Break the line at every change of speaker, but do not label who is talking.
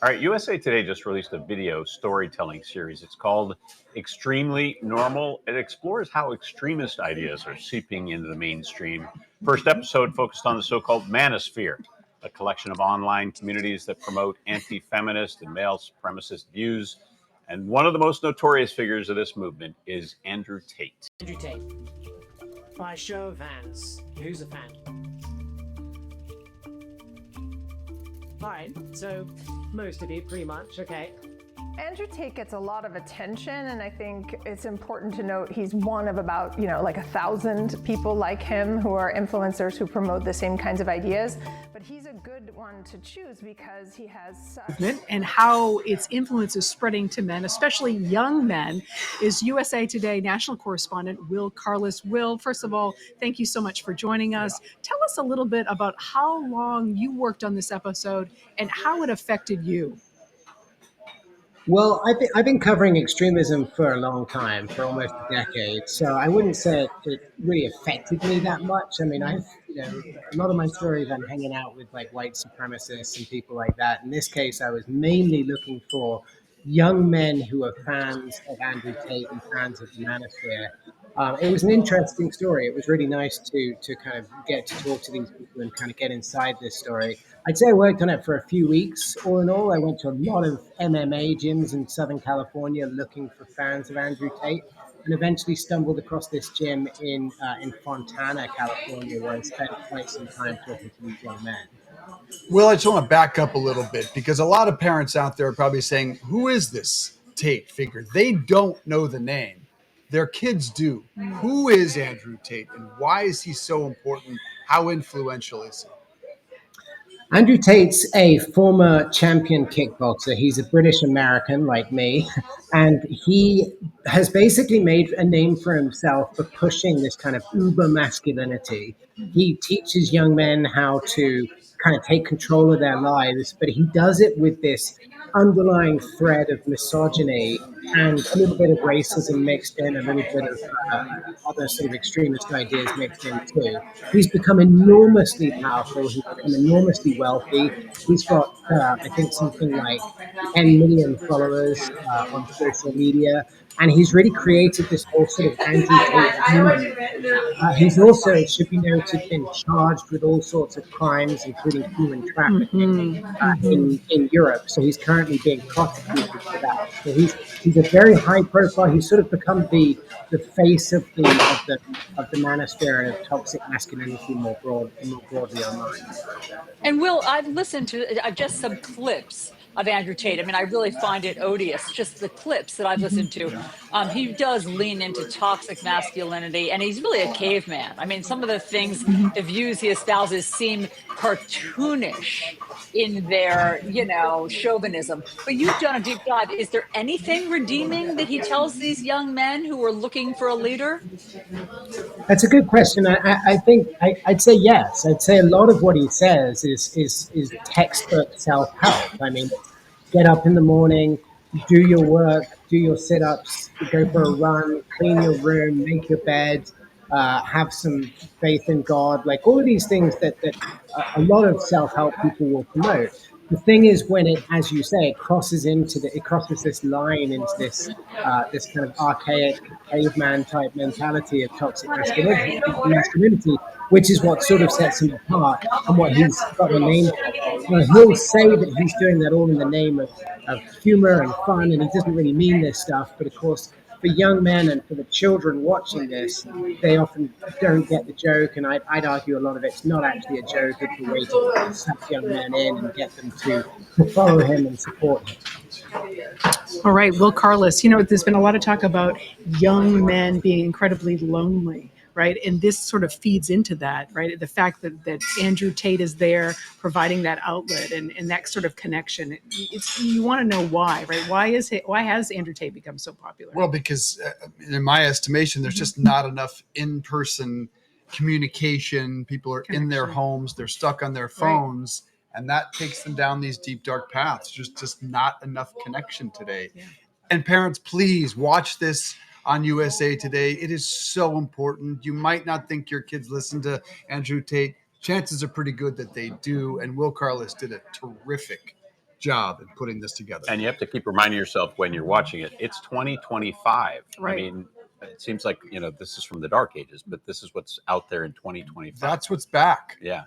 All right, USA Today just released a video storytelling series. It's called Extremely Normal. It explores how extremist ideas are seeping into the mainstream. First episode focused on the so called manosphere, a collection of online communities that promote anti feminist and male supremacist views. And one of the most notorious figures of this movement is Andrew Tate.
Andrew Tate. By show of hands, who's a fan? Alright, so most of you, pretty much, okay.
Andrew Tate gets a lot of attention, and I think it's important to note he's one of about, like 1,000 people like him who are influencers who promote the same kinds of ideas. But he's a good one to choose because he has such...
And how its influence is spreading to men, especially young men, is USA Today national correspondent Will Carless. Will, first of all, thank you so much for joining us. Tell us a little bit about how long you worked on this episode and how it affected you.
Well, I've been covering extremism for a long time, for almost a decade. So I wouldn't say it really affected me that much. I mean, a lot of my stories, I'm hanging out with like white supremacists and people like that. In this case, I was mainly looking for young men who are fans of Andrew Tate and fans of the manosphere. It was an interesting story. It was really nice to kind of get to talk to these people and kind of get inside this story. I'd say I worked on it for a few weeks. All in all, I went to a lot of MMA gyms in Southern California looking for fans of Andrew Tate, and eventually stumbled across this gym in Fontana, California, where I spent quite some time talking to these young men.
Will, I just want to back up a little bit because a lot of parents out there are probably saying, who is this Tate figure? They don't know the name. Their kids do. Who is Andrew Tate and why is he so important? How influential is he?
Andrew Tate's a former champion kickboxer. He's a British American like me, and he has basically made a name for himself for pushing this kind of uber masculinity. He teaches young men how to kind of take control of their lives, but he does it with this underlying thread of misogyny and a little bit of racism mixed in, a little bit of other sort of extremist ideas mixed in too. He's become enormously powerful. He's become enormously wealthy. He's got, I think, something like 10 million followers on social media. And he's really created this whole sort of Andrew Tate movement. He's also, it should be noted, been charged with all sorts of crimes, including human trafficking in Europe. So he's currently being prosecuted for that. So he's a very high profile. He's sort of become the face of the manosphere and of toxic masculinity more broadly online.
And Will, I've listened to just some clips of Andrew Tate. I mean, I really find it odious, just the clips that I've listened to. He does lean into toxic masculinity, and he's really a caveman. I mean, some of the things, the views he espouses seem cartoonish in their, chauvinism. But you've done a deep dive. Is there anything redeeming that he tells these young men who are looking for a leader?
That's a good question. I think I'd say yes. I'd say a lot of what he says is textbook self-help. I mean, get up in the morning, do your work, do your sit-ups, go for a run, clean your room, make your bed, have some faith in God, like all of these things that a lot of self-help people will promote. The thing is, when it, as you say, it crosses this line into this kind of archaic caveman type mentality of toxic masculinity, which is what sort of sets him apart and what he's got a name for. He'll say that he's doing that all in the name of humor and fun, and he doesn't really mean this stuff. But of course, for young men and for the children watching this, they often don't get the joke, and I'd argue a lot of it's not actually a joke. It's a way to suck young men in and get them to follow him and support him.
All right, Will Carless, there's been a lot of talk about young men being incredibly lonely, right? And this sort of feeds into that, right? The fact that Andrew Tate is there providing that outlet and that sort of connection. You want to know why, right? Why has Andrew Tate become so popular?
Well, because in my estimation, there's just not enough in-person communication. People are in their homes, they're stuck on their phones. Right. And that takes them down these deep, dark paths. Just not enough connection today. Yeah. And parents, please watch this on USA Today. It is so important. You might not think your kids listen to Andrew Tate. Chances are pretty good that they do. And Will Carless did a terrific job in putting this together.
And you have to keep reminding yourself when you're watching it, it's 2025.
Right.
I mean, it seems like, this is from the dark ages, but this is what's out there in 2025.
That's what's back.
Yeah.